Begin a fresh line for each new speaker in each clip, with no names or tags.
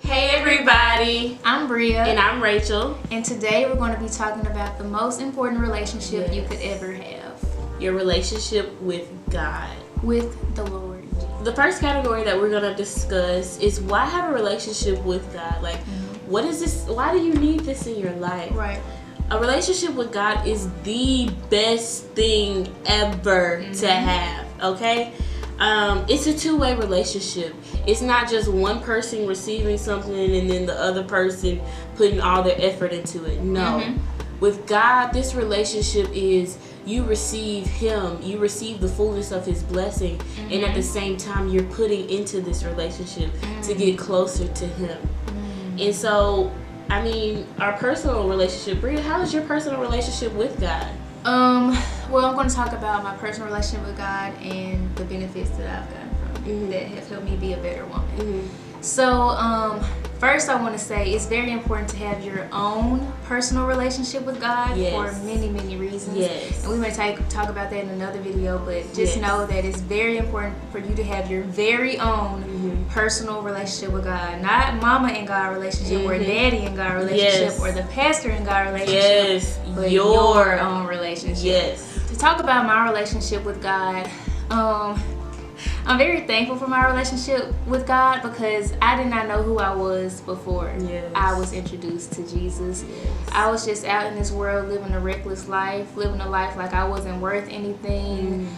Hey everybody,
I'm Bria.
and I'm Rachel.
And today we're going to be talking about the most important relationship you could ever have.
Your relationship with God.
With the Lord.
The first category that we're going to discuss is why have a relationship with God? Like, what is this? Why do you need this in your life?
Right.
A relationship with God is the best thing ever to have, okay? It's a two-way relationship. It's not just one person receiving something and then the other person putting all their effort into it. No. With God, this relationship is you receive Him. You receive the fullness of His blessing. And at the same time, you're putting into this relationship to get closer to Him. And so, I mean, our personal relationship. Bria, how is your personal relationship with God?
Well, I'm going to talk about my personal relationship with God and the benefits that I've gotten from it that have helped me be a better woman. So, first I want to say it's very important to have your own personal relationship with God for many, many reasons. And we may talk about that in another video, but just know that it's very important for you to have your very own personal relationship with God. Not mama and God relationship or daddy and God relationship or the pastor and God relationship, but your own relationship. To talk about my relationship with God, I'm very thankful for my relationship with God because I did not know who I was before I was introduced to Jesus. I was just out in this world living a reckless life, living a life like I wasn't worth anything,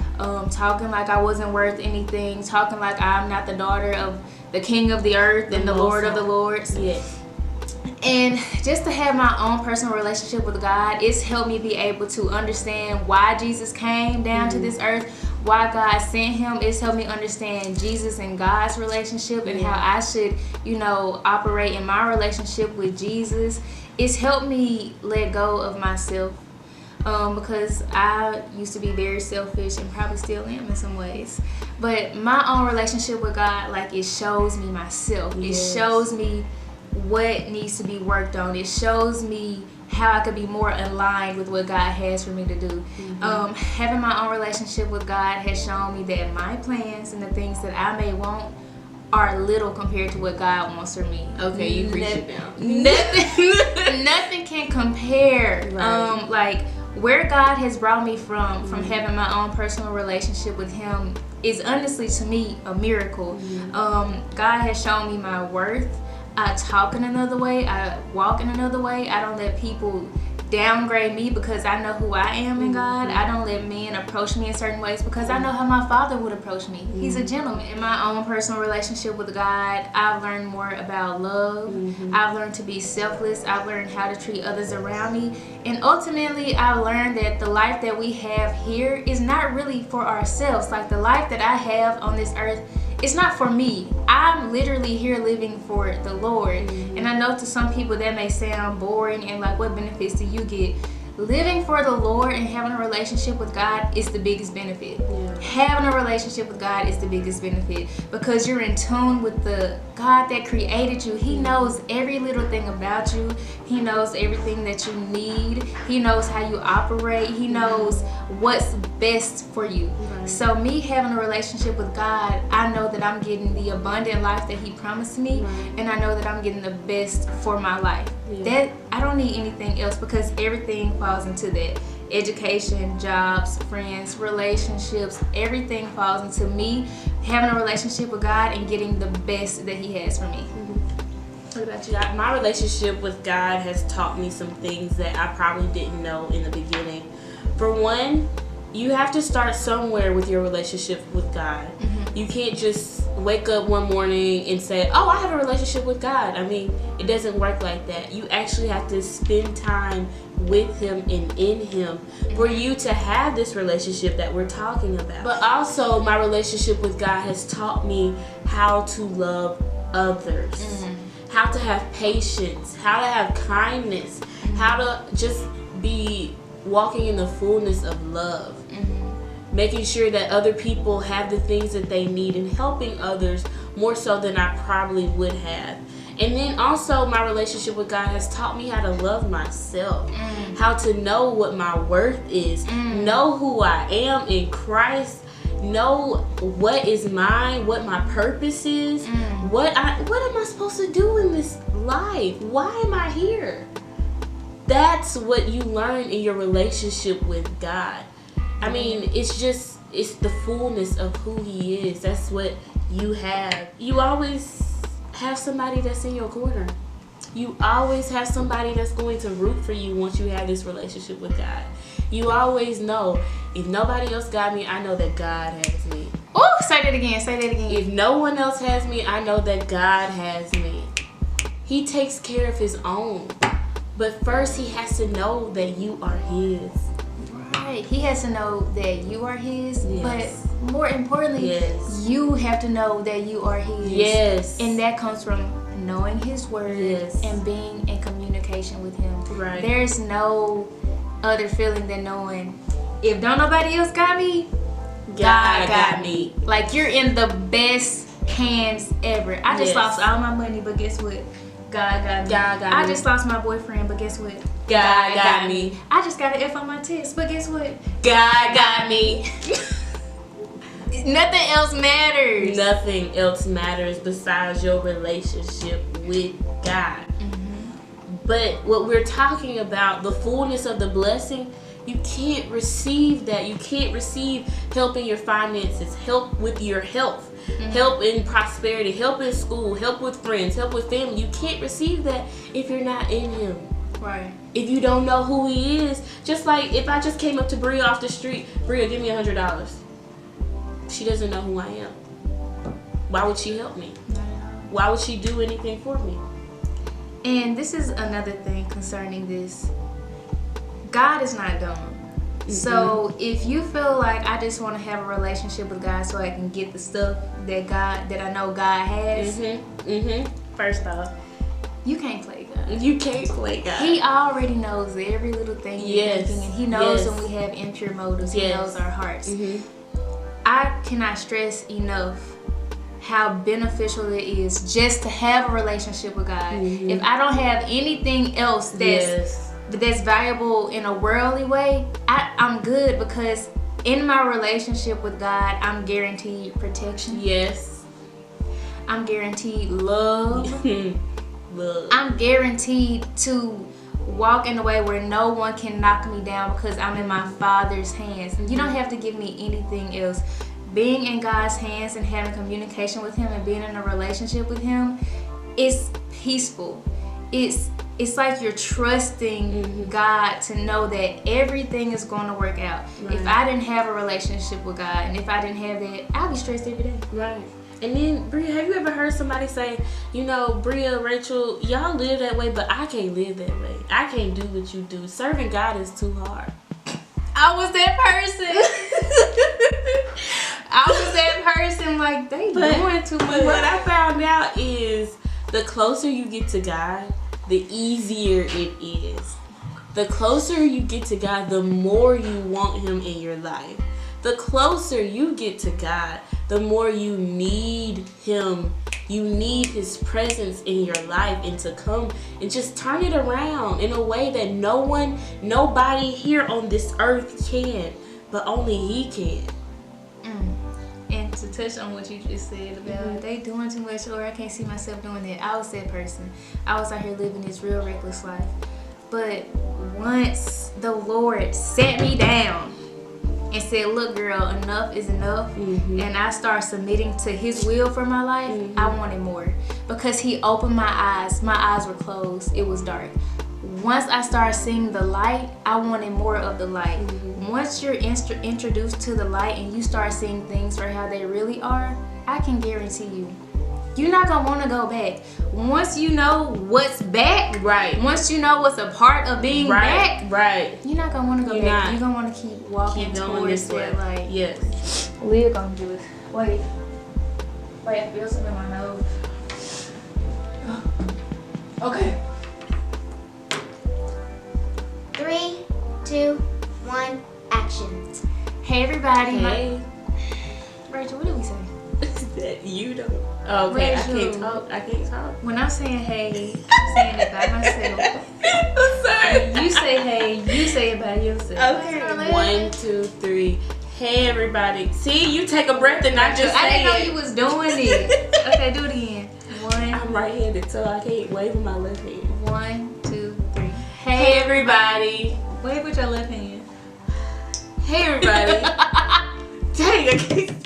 talking like I wasn't worth anything, talking like I'm not the daughter of the King of the earth and the Lord of the Lords. And just to have my own personal relationship with God, it's helped me be able to understand why Jesus came down to this earth, why God sent Him. It's helped me understand Jesus and God's relationship and how I should, operate in my relationship with Jesus. It's helped me let go of myself because I used to be very selfish and probably still am in some ways. But my own relationship with God, it shows me myself. It shows me what needs to be worked on. It shows me how I could be more aligned with what God has for me to do. Having my own relationship with God has shown me that my plans and the things that I may want are little compared to what God wants for me.
Okay, you preach it now.
Nothing can compare. Where God has brought me from having my own personal relationship with Him is honestly to me a miracle. God has shown me my worth. I talk in another way. I walk in another way. I don't let people downgrade me because I know who I am in God. I don't let men approach me in certain ways because I know how my Father would approach me. He's a gentleman. In my own personal relationship with God, I've learned more about love. I've learned to be selfless. I've learned how to treat others around me. And ultimately, I've learned that the life that we have here is not really for ourselves. Like the life that I have on this earth, it's not for me. I'm literally here living for the Lord. And I know to some people that may sound boring and what benefits do you get? Living for the Lord and having a relationship with God is the biggest benefit. Having a relationship with God is the biggest benefit because you're in tune with the God that created you. He knows every little thing about you. He knows everything that you need. He knows how you operate. He knows what's best for you. So me having a relationship with God, I know that I'm getting the abundant life that He promised me, and I know that I'm getting the best for my life. That I don't need anything else because everything falls into that. Education, jobs, friends, relationships, everything falls into me having a relationship with God and getting the best that He has for me. What about you?
My relationship with God has taught me some things that I probably didn't know in the beginning. For one, you have to start somewhere with your relationship with God. You can't just wake up one morning and say, oh, I have a relationship with God. I mean, it doesn't work like that. You actually have to spend time with Him and in Him for you to have this relationship that we're talking about. But also, my relationship with God has taught me how to love others, how to have patience, how to have kindness, how to just be walking in the fullness of love. Making sure that other people have the things that they need and helping others more so than I probably would have. And then also my relationship with God has taught me how to love myself, how to know what my worth is, know who I am in Christ, know what is mine, what my purpose is, what am I supposed to do in this life? Why am I here? That's what you learn in your relationship with God. I mean, it's the fullness of who He is. That's what you have. You always have somebody that's in your corner. You always have somebody that's going to root for you once you have this relationship with God. You always know, if nobody else got me, I know that God has me.
Oh, say that again.
If no one else has me, I know that God has me. He takes care of His own. But first, He has to know that you are His.
Right. He has to know that you are His.
Yes.
But more importantly,
yes.
you have to know that you are His.
Yes.
And that comes from knowing His word,
yes.
and being in communication with Him.
Right.
There's no other feeling than knowing, if don't nobody else got me, God got me. Like, you're in the best hands ever. I just lost all my money, but guess what? God got me.
God got
I
me.
just lost my boyfriend, but guess what?
God got me.
I just got an F on my test, but guess what?
God got me.
Nothing else matters.
Nothing else matters besides your relationship with God. But what we're talking about, the fullness of the blessing, you can't receive that. You can't receive help in your finances, help with your health, help in prosperity, help in school, help with friends, help with family. You can't receive that if you're not in Him.
Right.
If you don't know who He is. Just like if I just came up to Bria off the street, Bria, give me $100. She doesn't know who I am. Why would she help me? Why would she do anything for me?
And this is another thing concerning this. God is not dumb. So if you feel like, I just want to have a relationship with God so I can get the stuff that I know God has.
First off,
you can't play God.
You can't play God.
He already knows every little thing you're thinking, and He knows when we have impure motives. He knows our hearts. I cannot stress enough how beneficial it is just to have a relationship with God. If I don't have anything else that's valuable in a worldly way, I'm good, because in my relationship with God, I'm guaranteed protection.
Yes.
I'm guaranteed love.
Love.
I'm guaranteed to walk in a way where no one can knock me down because I'm in my Father's hands. You don't have to give me anything else. Being in God's hands and having communication with Him and being in a relationship with Him, it's peaceful. It's like you're trusting God to know that everything is going to work out. Right. If I didn't have a relationship with God, and if I didn't have that, I'd be stressed every day.
Right. And then, Bria, have you ever heard somebody say, you know, Bria, Rachel, y'all live that way, but I can't live that way. I can't do what you do. Serving God is too hard.
I was that person. Like, they doing too much.
What I found out is the closer you get to God, the easier it is. The closer you get to God, the more you want Him in your life. The closer you get to God, the more you need Him. You need His presence in your life, and to come and just turn it around in a way that nobody here on this earth can, but only He can.
And to touch on what you just said about they doing too much, or I can't see myself doing that. I was that person. I was out here living this real reckless life. But once the Lord sat me down and said, look, girl, enough is enough, and I start submitting to His will for my life, I wanted more. Because He opened my eyes were closed, it was dark. Once I started seeing the light, I wanted more of the light. Once you're introduced to the light and you start seeing things for how they really are, I can guarantee you're not gonna want to go back. Once you know what's back, once you know what's a part of being back, you're not gonna want to go back. You're gonna want to keep walking towards that light.
Yes.
We're gonna do it. Wait, I feel something in my nose. Okay.
3, 2, 1, action.
Hey everybody.
Hey.
Rachel, what did we say?
That you don't. Oh, okay,
Rachel.
I can't talk.
When I'm saying hey, I'm saying it by myself.
I'm sorry.
You say hey, you say it by yourself.
Okay. 1, 2, 3. Hey everybody. See, you take a breath and not just
I
say
didn't know
it.
you was doing it. Okay, do it again.
I'm right-handed, so I can't wave with my left hand.
1, 2, 3.
Hey everybody.
Wave with your left hand.
Hey everybody. Dang, I can't